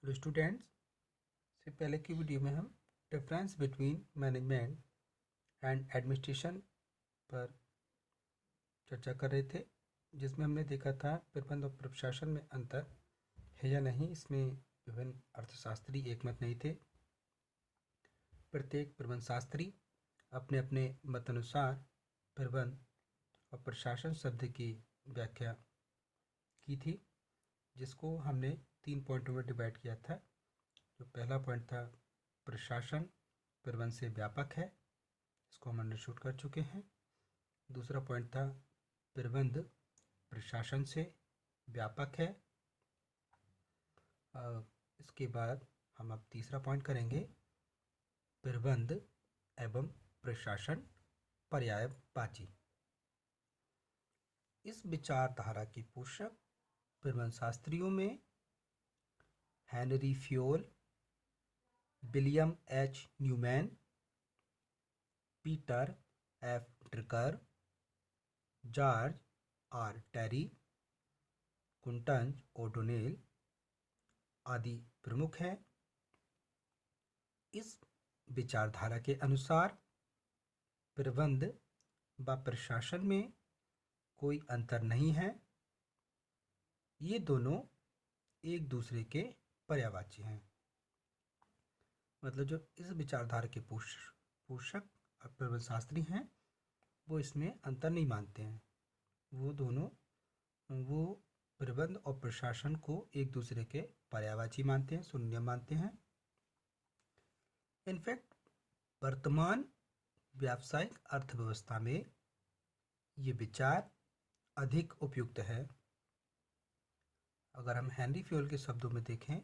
तो स्टूडेंट्स से पहले की वीडियो में हम difference between management and administration पर चर्चा कर रहे थे, जिसमें हमने देखा था प्रबंध और प्रशासन में अंतर है या नहीं। इसमें विभिन्न अर्थशास्त्री एकमत नहीं थे। प्रत्येक प्रबंध शास्त्री अपने अपने मत अनुसार प्रबंध और प्रशासन शब्द की व्याख्या की थी, जिसको हमने 3 पॉइंटों में डिवाइड किया था। जो पहला पॉइंट था, प्रशासन प्रबंध से व्यापक है, इसको हम अंडरस्टूड कर चुके हैं। दूसरा पॉइंट था, प्रबंध प्रशासन से व्यापक है। इसके बाद हम अब तीसरा पॉइंट करेंगे, प्रबंध एवं प्रशासन पर्यायवाची। इस विचारधारा की पोषक प्रबंध शास्त्रियों में Henri Fayol, William H Newman, Peter F Drucker, George R Terry, Koontz O'Donnell आदि प्रमुख हैं। इस विचारधारा के अनुसार प्रबंध व प्रशासन में कोई अंतर नहीं है, ये दोनों एक दूसरे के पर्यायवाची हैं। मतलब जो इस विचारधारा के पोषक प्रबंध शास्त्री हैं, वो इसमें अंतर नहीं मानते हैं। वो प्रबंध और प्रशासन को एक दूसरे के पर्यायवाची मानते हैं, शून्य मानते हैं। इनफैक्ट वर्तमान व्यावसायिक अर्थव्यवस्था में ये विचार अधिक उपयुक्त है। अगर हम हेनरी फ्योल के शब्दों में देखें,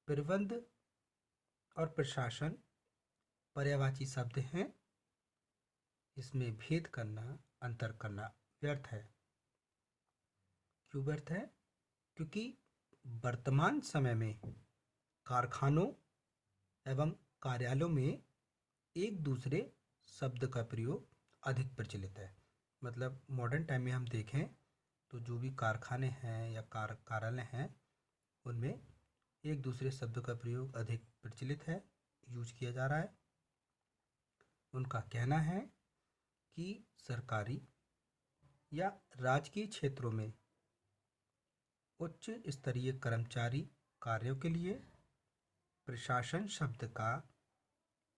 प्रबंध और प्रशासन पर्यायवाची शब्द हैं, इसमें भेद करना, अंतर करना व्यर्थ है। क्यों व्यर्थ है? क्योंकि वर्तमान समय में कारखानों एवं कार्यालयों में एक दूसरे शब्द का प्रयोग अधिक प्रचलित है। मतलब मॉडर्न टाइम में हम देखें तो जो भी कारखाने हैं या कार्यालय हैं, उनमें एक दूसरे शब्द का प्रयोग अधिक प्रचलित है, यूज किया जा रहा है। उनका कहना है कि सरकारी या राजकीय क्षेत्रों में उच्च स्तरीय कर्मचारी कार्यों के लिए प्रशासन शब्द का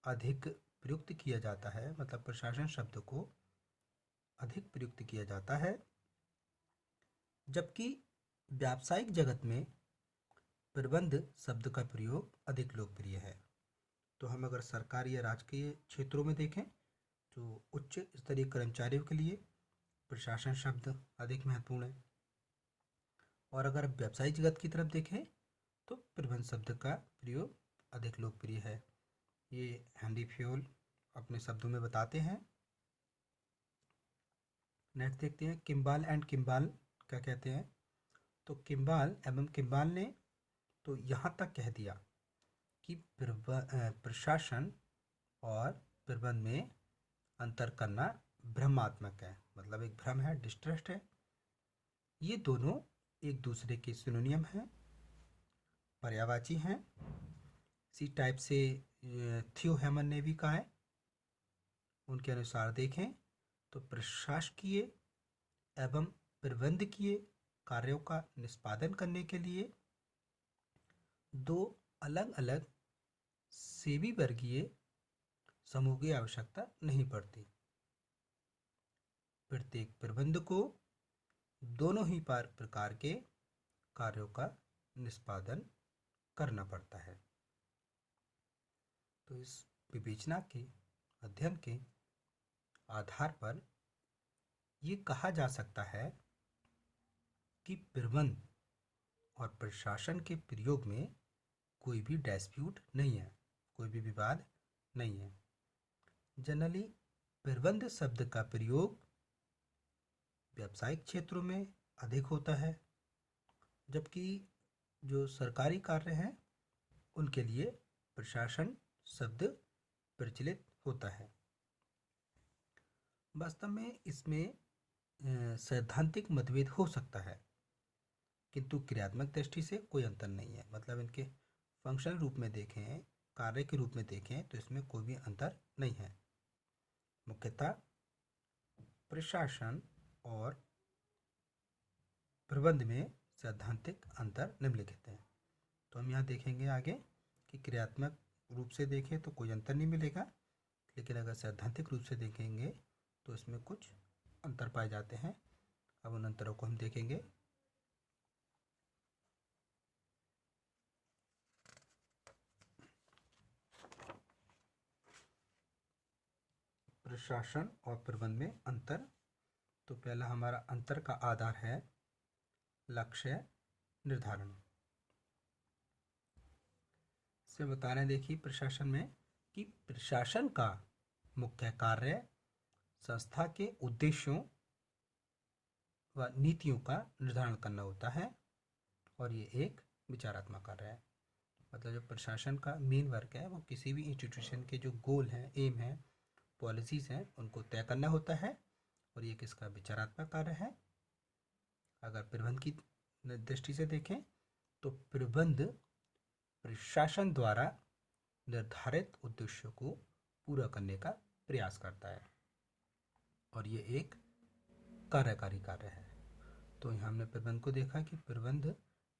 अधिक प्रयुक्त किया जाता है। मतलब प्रशासन शब्द को अधिक प्रयुक्त किया जाता है, जबकि व्यावसायिक जगत में प्रबंध शब्द का प्रयोग अधिक लोकप्रिय है। तो हम अगर सरकारी या राजकीय क्षेत्रों में देखें तो उच्च स्तरीय कर्मचारियों के लिए प्रशासन शब्द अधिक महत्वपूर्ण है, और अगर व्यावसायिक जगत की तरफ देखें तो प्रबंध शब्द का प्रयोग अधिक लोकप्रिय है। ये हेनरी फ्योल अपने शब्दों में बताते हैं। नेक्स्ट देखते हैं, किम्बाल एंड किम्बाल क्या कहते हैं। तो किम्बाल एवं किम्बाल ने तो यहाँ तक कह दिया कि प्रशासन और प्रबंध में अंतर करना भ्रमात्मक है, मतलब एक भ्रम है, डिस्ट्रस्ट है। ये दोनों एक दूसरे के सिनोनियम हैं, पर्यायवाची हैं। इसी टाइप से थियो हेमन ने भी कहा है। उनके अनुसार देखें तो प्रशासकीय एवं प्रबंधकीय कार्यों का निष्पादन करने के लिए दो अलग अलग सेवी वर्गीय समूह की आवश्यकता नहीं पड़ती। प्रत्येक प्रबंध को दोनों ही प्रकार के कार्यों का निष्पादन करना पड़ता है। तो इस विवेचना के अध्ययन के आधार पर ये कहा जा सकता है कि प्रबंध और प्रशासन के प्रयोग में कोई भी डिस्प्यूट नहीं है, कोई भी विवाद नहीं है। जनरली प्रबंध शब्द का प्रयोग व्यावसायिक क्षेत्रों में अधिक होता है, जबकि जो सरकारी कार्य हैं उनके लिए प्रशासन शब्द प्रचलित होता है। वास्तव में इसमें सैद्धांतिक मतभेद हो सकता है, किंतु क्रियात्मक दृष्टि से कोई अंतर नहीं है। मतलब इनके फंक्शन रूप में देखें, कार्य के रूप में देखें तो इसमें कोई भी अंतर नहीं है। मुख्यतः प्रशासन और प्रबंध में सैद्धांतिक अंतर निम्नलिखित हैं। तो हम यहाँ देखेंगे आगे कि क्रियात्मक रूप से देखें तो कोई अंतर नहीं मिलेगा, लेकिन अगर सैद्धांतिक रूप से देखेंगे तो इसमें कुछ अंतर पाए जाते हैं। अब उन अंतरों को हम देखेंगे। प्रशासन और प्रबंध में अंतर। तो पहला हमारा अंतर का आधार है लक्ष्य निर्धारण। से बता रहे हैं, देखिए प्रशासन में कि प्रशासन का मुख्य कार्य संस्था के उद्देश्यों व नीतियों का निर्धारण करना होता है और ये एक विचारात्मक कार्य है। मतलब जो प्रशासन का मेन वर्क है वो किसी भी इंस्टीट्यूशन के जो गोल हैं, एम है, पॉलिसीज़ हैं, उनको तय करना होता है और ये किसका विचारात्मक कार्य है। अगर प्रबंध की दृष्टि से देखें तो प्रबंध प्रशासन द्वारा निर्धारित उद्देश्यों को पूरा करने का प्रयास करता है और ये एक कार्यकारी कार्य है। तो यहाँ हमने प्रबंध को देखा कि प्रबंध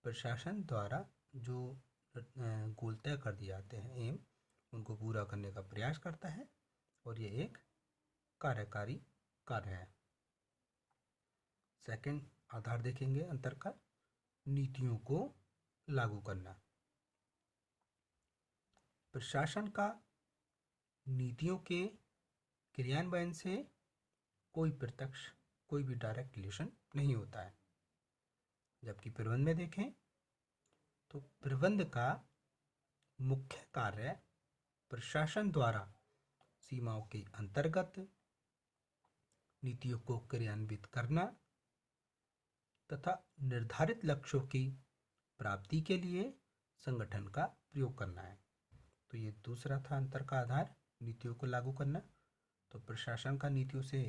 प्रशासन द्वारा जो गोल तय कर दिए जाते हैं, एम, उनको पूरा करने का प्रयास करता है और ये एक कार्यकारी कार्य है। सेकंड आधार देखेंगे अंतर का, नीतियों को लागू करना। प्रशासन का नीतियों के क्रियान्वयन से कोई प्रत्यक्ष, कोई भी डायरेक्ट रिलेशन नहीं होता है। जबकि प्रबंध में देखें तो प्रबंध का मुख्य कार्य प्रशासन द्वारा सीमाओं के अंतर्गत नीतियों को क्रियान्वित करना तथा निर्धारित लक्ष्यों की प्राप्ति के लिए संगठन का प्रयोग करना है। तो ये दूसरा था अंतर का आधार, नीतियों को लागू करना। तो प्रशासन का नीतियों से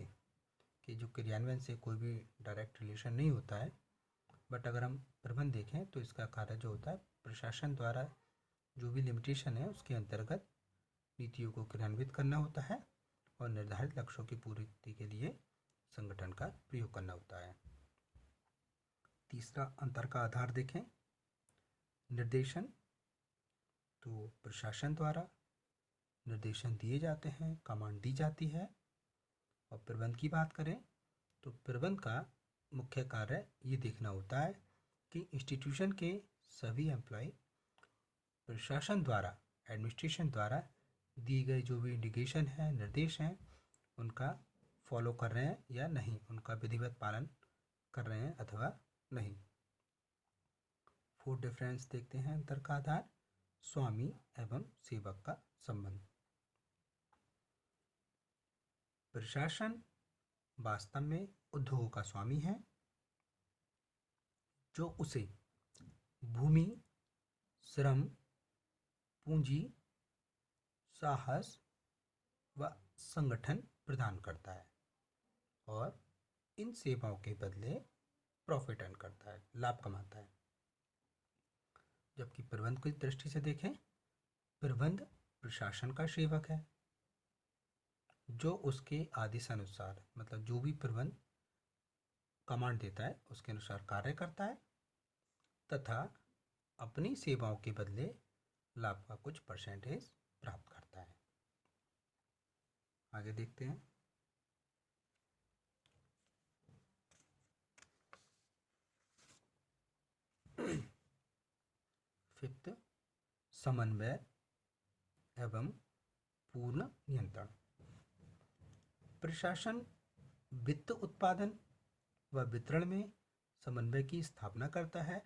कि जो क्रियान्वयन से कोई भी डायरेक्ट रिलेशन नहीं होता है, बट अगर हम प्रबंध देखें तो इसका कार्य जो होता है प्रशासन द्वारा जो भी लिमिटेशन है उसके अंतर्गत नीतियों को क्रियान्वित करना होता है और निर्धारित लक्ष्यों की पूर्ति के लिए संगठन का प्रयोग करना होता है। तीसरा अंतर का आधार देखें, निर्देशन। तो प्रशासन द्वारा निर्देशन दिए जाते हैं, कमांड दी जाती है। और प्रबंध की बात करें तो प्रबंध का मुख्य कार्य ये देखना होता है कि इंस्टीट्यूशन के सभी एम्प्लॉय प्रशासन द्वारा, एडमिनिस्ट्रेशन द्वारा दिए गए जो भी इंडिकेशन है, निर्देश हैं, उनका फॉलो कर रहे हैं या नहीं, उनका विधिवत पालन कर रहे हैं अथवा नहीं। फोर्थ डिफरेंस देखते हैं अंतर का आधार, स्वामी एवं सेवक का संबंध। प्रशासन वास्तव में उद्योगों का स्वामी है जो उसे भूमि, श्रम, पूंजी, साहस व संगठन प्रदान करता है और इन सेवाओं के बदले प्रॉफिट अर्न करता है, लाभ कमाता है। जबकि प्रबंध की दृष्टि से देखें, प्रबंध प्रशासन का सेवक है जो उसके आदेश अनुसार, मतलब जो भी प्रबंध कमांड देता है उसके अनुसार कार्य करता है तथा अपनी सेवाओं के बदले लाभ का कुछ परसेंटेज प्राप्त करता है। आगे देखते हैं। फिफ्थ, समन्वय एवं पूर्ण नियंत्रण। प्रशासन वित्त उत्पादन व वितरण में समन्वय की स्थापना करता है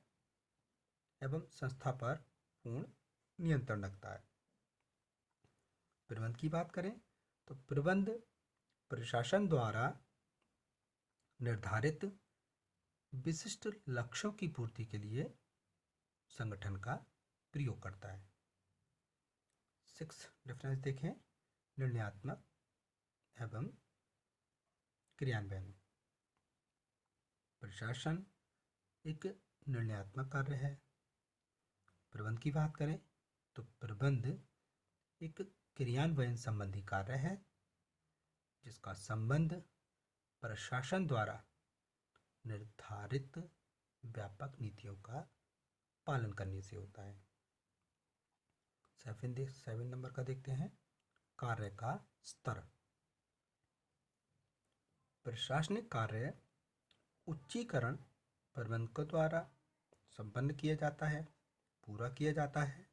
एवं संस्था पर पूर्ण नियंत्रण रखता है। प्रबंध की बात करें तो प्रबंध प्रशासन द्वारा निर्धारित विशिष्ट लक्ष्यों की पूर्ति के लिए संगठन का प्रयोग करता है। 6 डिफरेंस देखें, निर्णयात्मक एवं क्रियान्वयन। प्रशासन एक निर्णयात्मक कार्य है। प्रबंध की बात करें तो प्रबंध एक क्रियान्वयन संबंधी कार्य है जिसका संबंध प्रशासन द्वारा निर्धारित व्यापक नीतियों का पालन करने से होता है। 7 नंबर का देखते हैं, कार्य का स्तर। प्रशासनिक कार्य उच्चीकरण प्रबंधकों द्वारा संपन्न किया जाता है, पूरा किया जाता है,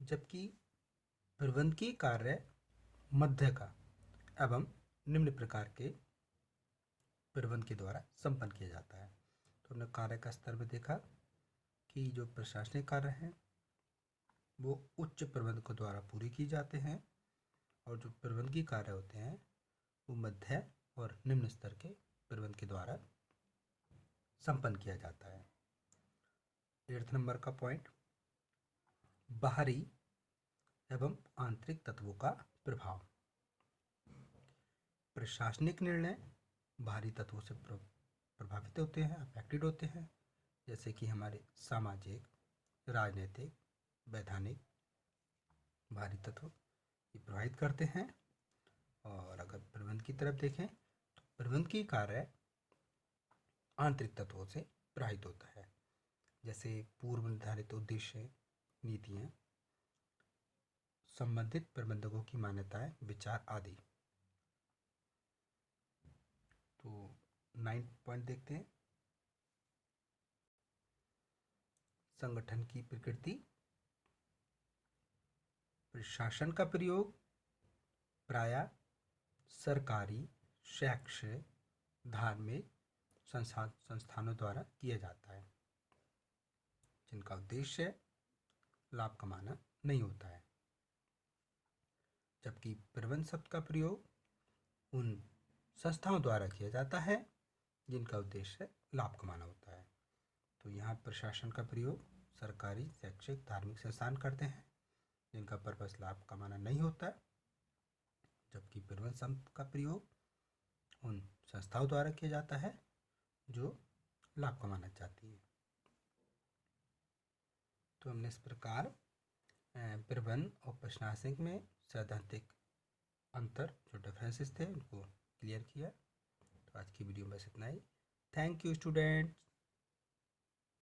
जबकि प्रबंधकीय कार्य मध्य का एवं निम्न प्रकार के प्रबंध के द्वारा संपन्न किया जाता है। तो हमने कार्य का स्तर में देखा कि जो प्रशासनिक कार्य हैं वो उच्च प्रबंधकों द्वारा पूरे किए जाते हैं और जो प्रबंधकीय कार्य होते हैं वो मध्य और निम्न स्तर के प्रबंध के द्वारा संपन्न किया जाता है। 8 नंबर का पॉइंट, बाहरी एवं आंतरिक तत्वों का प्रभाव। प्रशासनिक निर्णय बाहरी तत्वों से प्रभावित होते हैं, अफेक्टेड होते हैं, जैसे कि हमारे सामाजिक, राजनीतिक, वैधानिक बाहरी तत्व ये प्रभावित करते हैं। और अगर प्रबंध की तरफ देखें तो प्रबंध की कार्य आंतरिक तत्वों से प्रभावित होता है, जैसे पूर्व निर्धारित उद्देश्य, नीतियाँ, संबंधित प्रबंधकों की मान्यताएं, विचार आदि। तो 9 पॉइंट देखते हैं, संगठन की प्रकृति। प्रशासन का प्रयोग प्रायः सरकारी, शैक्षिक, धार्मिक संस्थानों द्वारा किया जाता है जिनका उद्देश्य लाभ कमाना नहीं होता है, जबकि प्रबंध शब्द का प्रयोग उन संस्थाओं द्वारा किया जाता है जिनका उद्देश्य लाभ कमाना होता है। तो यहाँ प्रशासन का प्रयोग सरकारी, शैक्षिक, धार्मिक संस्थान करते हैं जिनका पर्पस लाभ कमाना नहीं होता है, जबकि प्रबंध शब्द का प्रयोग उन संस्थाओं द्वारा किया जाता है जो लाभ कमाना चाहती है। तो हमने इस प्रकार प्रबंध और प्रशासनिक में सैद्धांतिक अंतर, जो डिफरेंसेस थे, उनको क्लियर किया। तो आज की वीडियो में बस इतना ही। Thank you students.